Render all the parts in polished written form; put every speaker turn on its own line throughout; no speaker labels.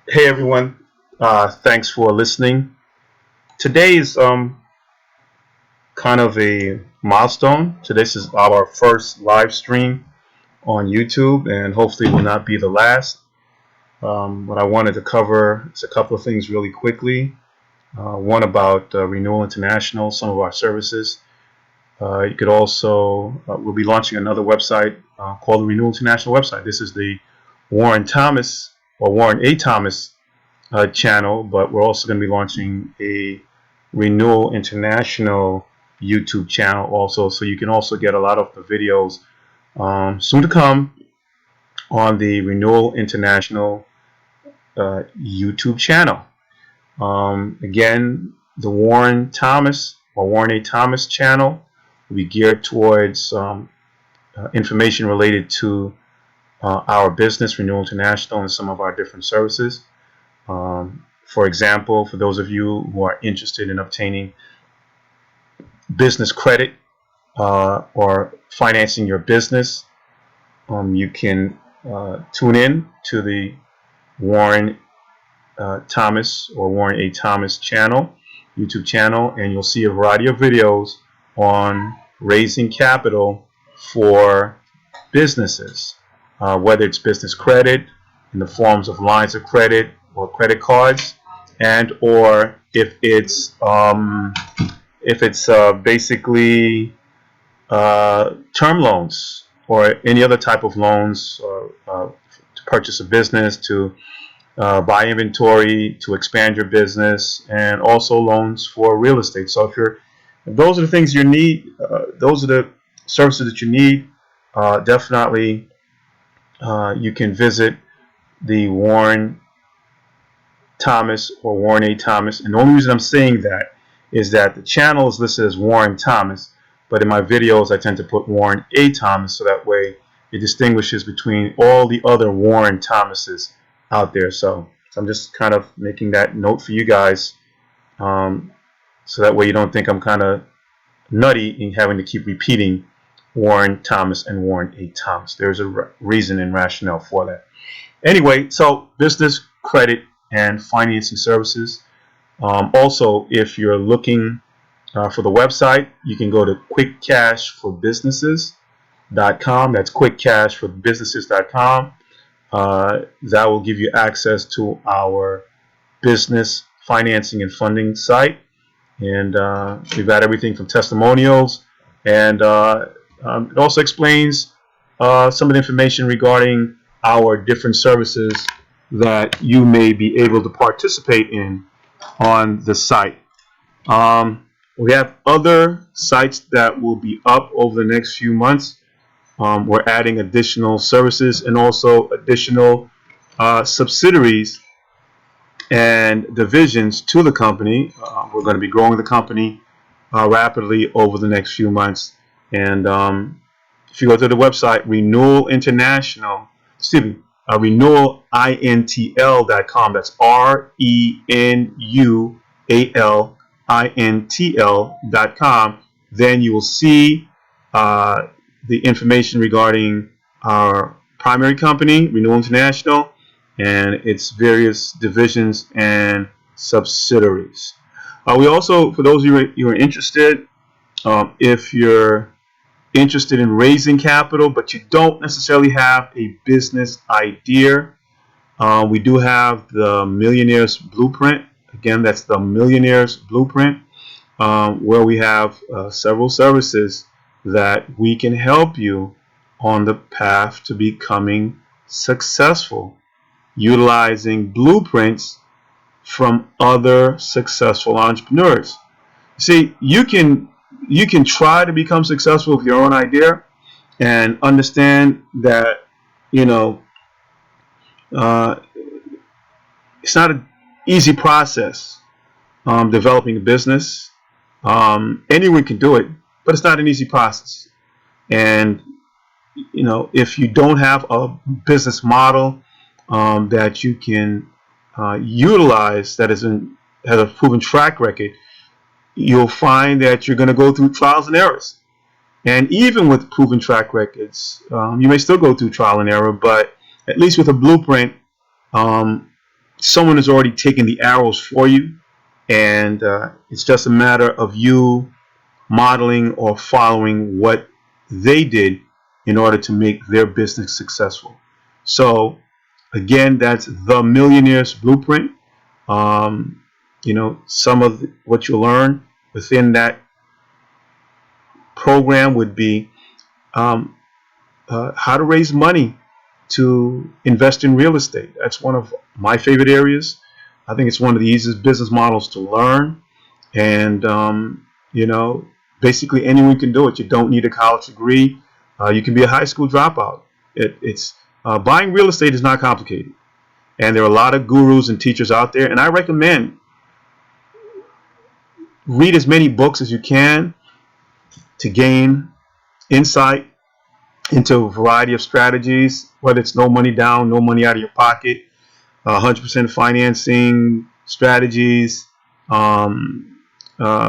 Hey everyone, thanks for listening. Today is kind of a milestone. So this is our first live stream on YouTube, and hopefully will not be the last. What I wanted to cover is a couple of things really quickly. One about Renewal International, some of our services. You could also we'll be launching another website called the Renewal International website. This is the Warren Thomas or Warren A. Thomas channel, but we're also going to be launching a Renewal International YouTube channel also, so you can also get a lot of the videos soon to come on the Renewal International YouTube channel. Again, the Warren Thomas or Warren A. Thomas channel will be geared towards information related to our business, Renewal International, and some of our different services. For example, for those of you who are interested in obtaining business credit or financing your business, you can tune in to the Warren Thomas or Warren A. Thomas channel, YouTube channel, and you'll see a variety of videos on raising capital for businesses, whether it's business credit in the forms of lines of credit or credit cards, and or if it's basically term loans or any other type of loans to purchase a business, to buy inventory, to expand your business, and also loans for real estate. So if those are the things you need, those are the services that you need, definitely you can visit the Warren Thomas or Warren A. Thomas. And the only reason I'm saying that is that the channel is listed as Warren Thomas, but in my videos I tend to put Warren A. Thomas, so that way it distinguishes between all the other Warren Thomases out there. So I'm just kind of making that note for you guys, so that way you don't think I'm kind of nutty in having to keep repeating Warren Thomas and Warren A. Thomas. There's a reason and rationale for that. Anyway, so business credit and financing services. Also, if you're looking for the website, you can go to quickcashforbusinesses.com. That's quickcashforbusinesses.com. That will give you access to our business financing and funding site. And we've got everything from testimonials, and it also explains some of the information regarding our different services that you may be able to participate in on the site. We have other sites that will be up over the next few months. We're adding additional services and also additional subsidiaries and divisions to the company. We're going to be growing the company rapidly over the next few months. And if you go to the website, renewalintl.com. That's RENUALINTL.com. Then you will see the information regarding our primary company, Renewal International, and its various divisions and subsidiaries. We also, for those of you who are interested, if you're interested in raising capital but you don't necessarily have a business idea, we do have the Millionaire's Blueprint. Again, that's the Millionaire's Blueprint, where we have several services that we can help you on the path to becoming successful, utilizing blueprints from other successful entrepreneurs. See, you can try to become successful with your own idea, and understand that it's not an easy process developing a business. Anyone can do it, but it's not an easy process. And if you don't have a business model that you can utilize that has a proven track record, you'll find that you're going to go through trials and errors. And even with proven track records, you may still go through trial and error, but at least with a blueprint, Um, Someone has already taken the arrows for you, and it's just a matter of you modeling or following what they did in order to make their business successful. So again, that's the Millionaire's Blueprint. Um, some of what you learn within that program would be um, how to raise money to invest in real estate. That's one of my favorite areas. I think it's one of the easiest business models to learn. And, basically anyone can do it. You don't need a college degree. You can be a high school dropout. It's buying real estate is not complicated. And there are a lot of gurus and teachers out there. And I recommend read as many books as you can to gain insight into a variety of strategies, whether it's no money down, no money out of your pocket, 100% financing strategies,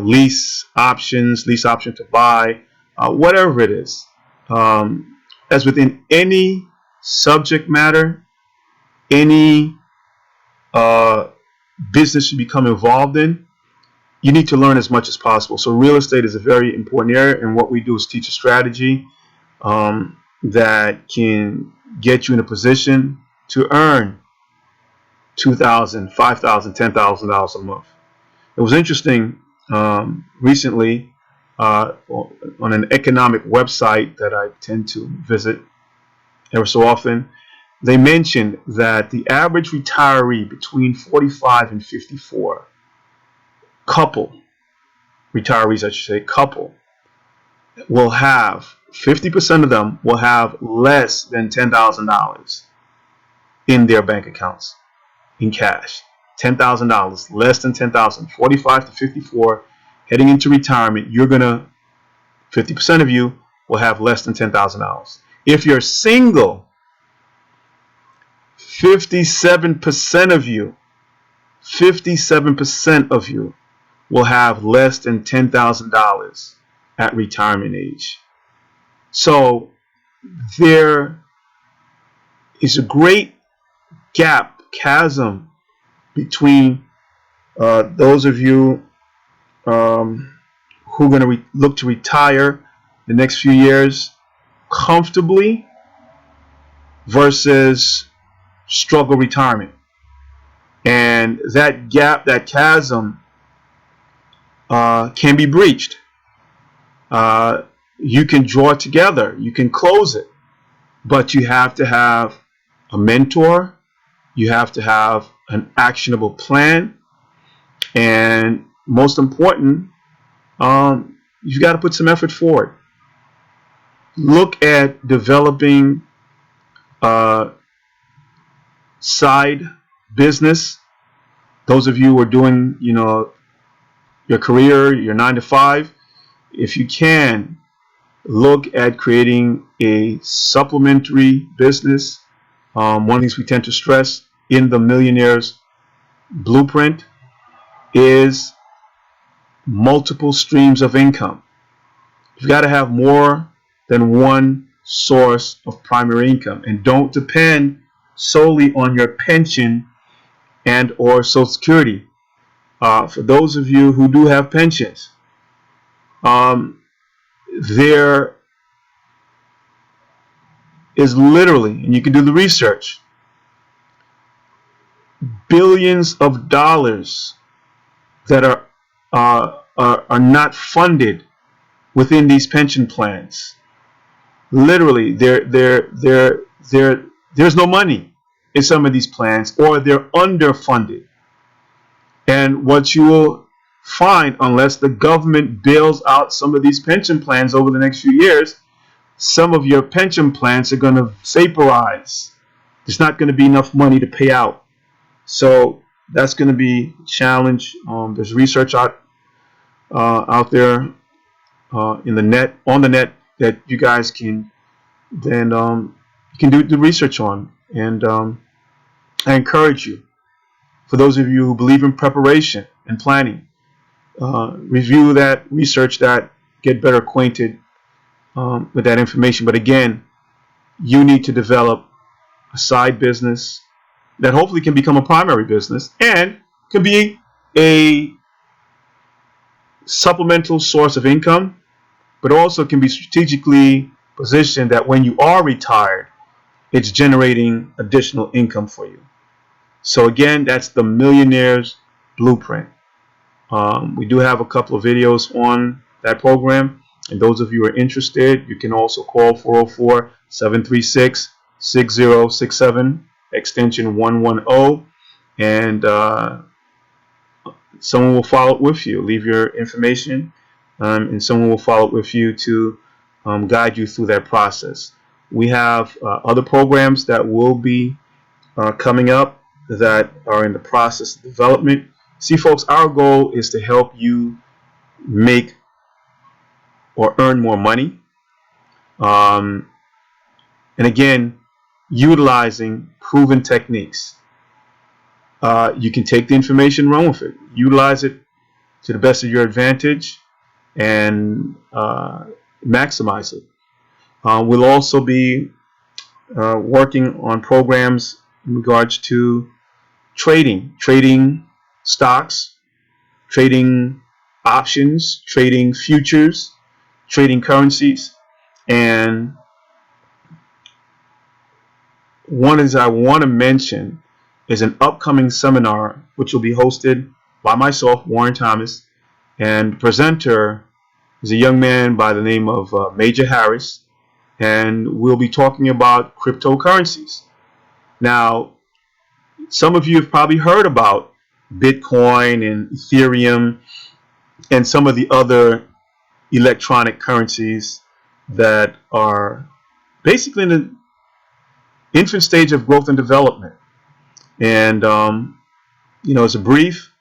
lease option to buy, whatever it is. As within any subject matter, any business you become involved in, you need to learn as much as possible. So real estate is a very important area, and what we do is teach a strategy that can get you in a position to earn $2,000, $5,000, $10,000 a month. It was interesting recently on an economic website that I tend to visit ever so often. They mentioned that the average retiree between 45 and 54, couple retirees, I should say, couple, will have 50% of them will have less than $10,000 in their bank accounts in cash. $10,000, less than 10,000. 45 to 54, heading into retirement, 50% of you will have less than $10,000. If you're single, 57% of you will have less than $10,000 at retirement age. So there is a great chasm between those of you who are going to look to retire the next few years comfortably versus struggle retirement. And that gap, that chasm can be breached. You can draw it together. You can close it. But you have to have a mentor. You have to have an actionable plan. And most important, you've got to put some effort forward. Look at developing a side business. Those of you who are doing, your career, your 9 to 5, if you can, look at creating a supplementary business. One of the things we tend to stress in the Millionaire's Blueprint is multiple streams of income. You've got to have more than one source of primary income, and don't depend solely on your pension and or Social Security. For those of you who do have pensions, there is literally, and you can do the research, billions of dollars that are not funded within these pension plans. Literally, there's no money in some of these plans, or they're underfunded. And what you will find, unless the government bails out some of these pension plans over the next few years, some of your pension plans are going to vaporize. There's not going to be enough money to pay out. So that's going to be a challenge. There's research out there on the net that you guys can then you can do the research on. And I encourage you, for those of you who believe in preparation and planning, review that, research that, get better acquainted with that information. But again, you need to develop a side business. that hopefully can become a primary business and can be a supplemental source of income, but also can be strategically positioned that when you are retired, it's generating additional income for you. So again, that's the Millionaire's Blueprint. We do have a couple of videos on that program, and those of you who are interested, you can also call 404-736-6067, extension 110, and someone will follow up with you. Leave your information, and someone will follow up with you to guide you through that process. We have other programs that will be coming up that are in the process of development. See, folks, our goal is to help you make or earn more money. And again, utilizing proven techniques. You can take the information, run with it, utilize it to the best of your advantage, and maximize it. We'll also be working on programs in regards to trading stocks, trading options, trading futures, trading currencies. And one is I want to mention is an upcoming seminar which will be hosted by myself, Warren Thomas, and the presenter is a young man by the name of Major Harris, and we'll be talking about cryptocurrencies. Now, some of you have probably heard about Bitcoin and Ethereum and some of the other electronic currencies that are basically in the infant stage of growth and development. And as a brief,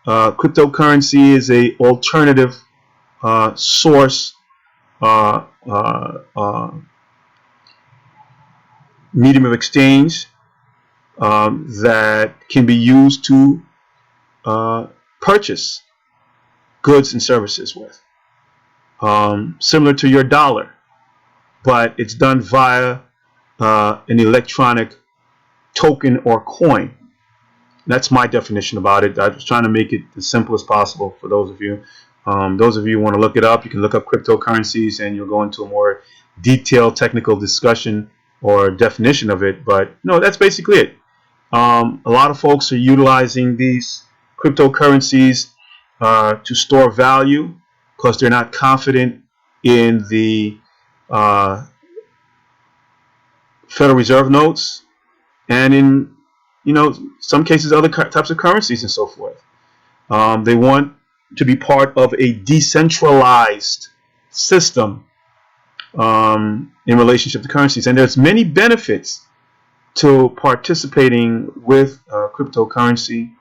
cryptocurrency is a alternative source medium of exchange that can be used to purchase goods and services with, similar to your dollar, but it's done via an electronic token or coin. That's my definition about it. I was trying to make it as simple as possible for those of you. Those of you who want to look it up, you can look up cryptocurrencies and you'll go into a more detailed technical discussion or definition of it. But no, that's basically it. A lot of folks are utilizing these cryptocurrencies to store value because they're not confident in the Federal Reserve notes and in some cases other types of currencies and so forth. They want to be part of a decentralized system in relationship to currencies, and there's many benefits to participating with cryptocurrency,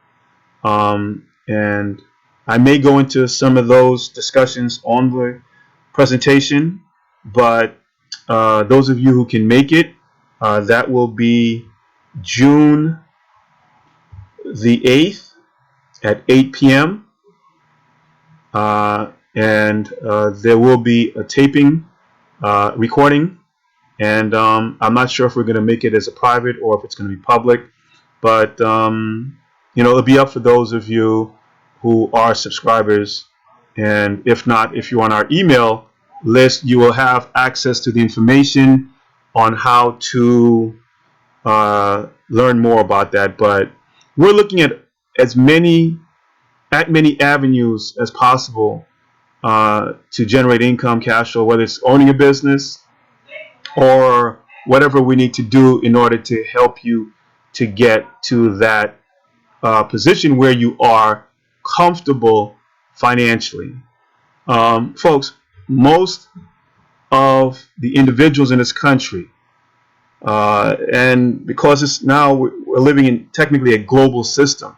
and I may go into some of those discussions on the presentation, but those of you who can make it, that will be June the 8th at 8 p.m. And there will be a taping recording, and I'm not sure if we're going to make it as a private or if it's going to be public, but it'll be up for those of you who are subscribers, and if not, if you're on our email list, you will have access to the information on how to learn more about that. But we're looking at as many avenues as possible to generate income, cash flow, whether it's owning a business or whatever we need to do in order to help you to get to that position where you are comfortable financially. Folks, most of the individuals in this country, and because it's now we're living in technically a global system,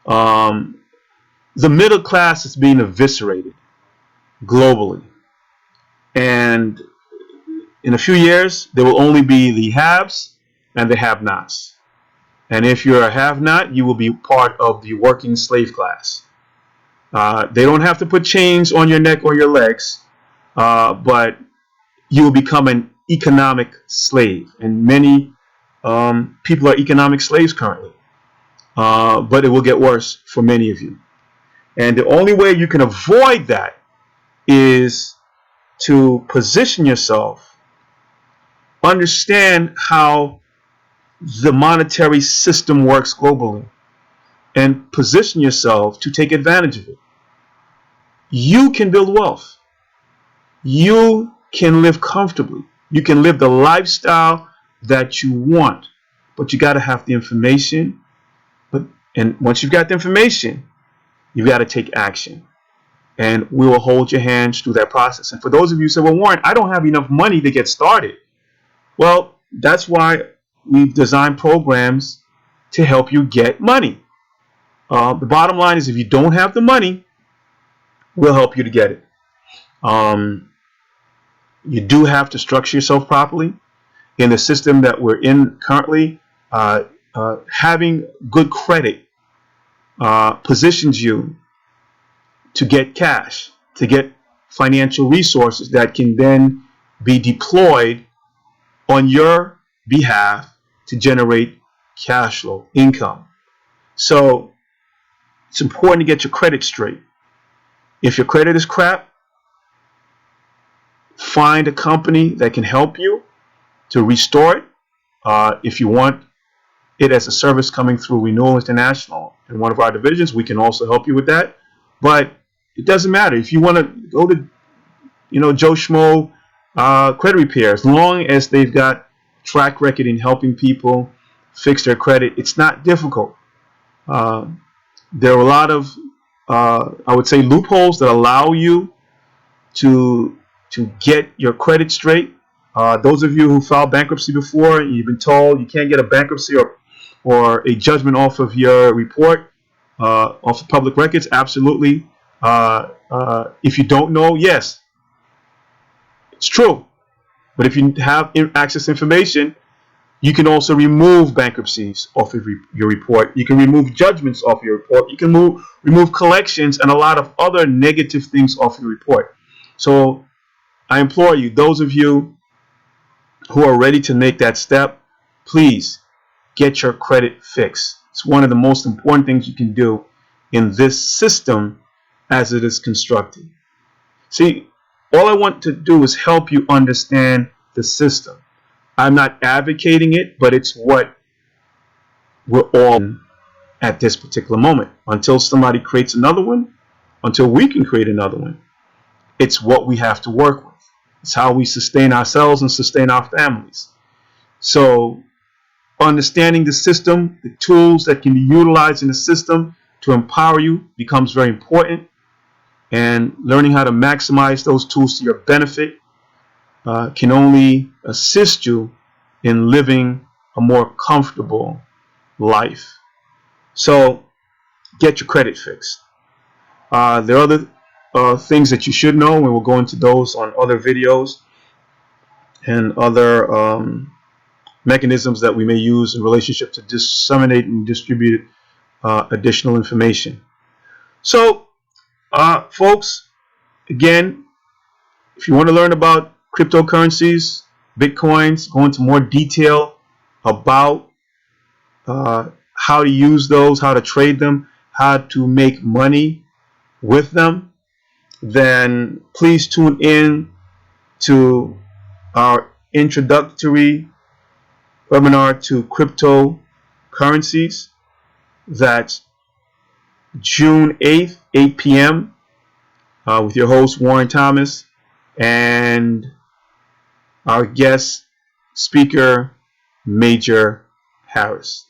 the middle class is being eviscerated globally, and in a few years there will only be the haves and the have-nots. And if you're a have-not, you will be part of the working slave class. They don't have to put chains on your neck or your legs, but you will become an economic slave. And many people are economic slaves currently. but it will get worse for many of you. And the only way you can avoid that is to position yourself, understand how the monetary system works globally, and position yourself to take advantage of it. You can build wealth. You can live comfortably. You can live the lifestyle that you want, but you got to have the information. And once you've got the information, you've got to take action. And we will hold your hands through that process. And for those of you who say, well, Warren, I don't have enough money to get started. Well, that's why we've designed programs to help you get money. The bottom line is if you don't have the money, we'll help you to get it. You do have to structure yourself properly. In the system that we're in currently, having good credit positions you to get cash, to get financial resources that can then be deployed on your behalf to generate cash flow, income. So it's important to get your credit straight. If your credit is crap, find a company that can help you to restore it. If you want it as a service coming through Renewal International in one of our divisions, we can also help you with that. But it doesn't matter. If you want to go to, Joe Schmo credit repair, as long as they've got track record in helping people fix their credit, it's not difficult. There are a lot of, I would say, loopholes that allow you to get your credit straight. Those of you who filed bankruptcy before, you've been told you can't get a bankruptcy or a judgment off of your report, off of public records. Absolutely. If you don't know, yes, it's true. But if you have access to information, you can also remove bankruptcies off of your report. You can remove judgments off your report. You can remove collections and a lot of other negative things off your report. So I implore you, those of you who are ready to make that step, please get your credit fixed. It's one of the most important things you can do in this system as it is constructed. See, all I want to do is help you understand the system. I'm not advocating it, but it's what we're all in at this particular moment. Until somebody creates another one, until we can create another one, it's what we have to work with. It's how we sustain ourselves and sustain our families. So understanding the system, the tools that can be utilized in the system to empower you becomes very important. And learning how to maximize those tools to your benefit can only assist you in living a more comfortable life. So get your credit fixed. There are other things that you should know, and we'll go into those on other videos and other mechanisms that we may use in relationship to disseminate and distribute additional information. So, folks, again, if you want to learn about cryptocurrencies, Bitcoins, go into more detail about how to use those, how to trade them, how to make money with them, then please tune in to our introductory webinar to cryptocurrencies. That's June 8th, 8 p.m. With your host, Warren Thomas, and our guest speaker, Major Harris.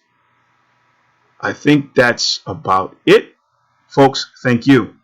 I think that's about it. Folks, thank you.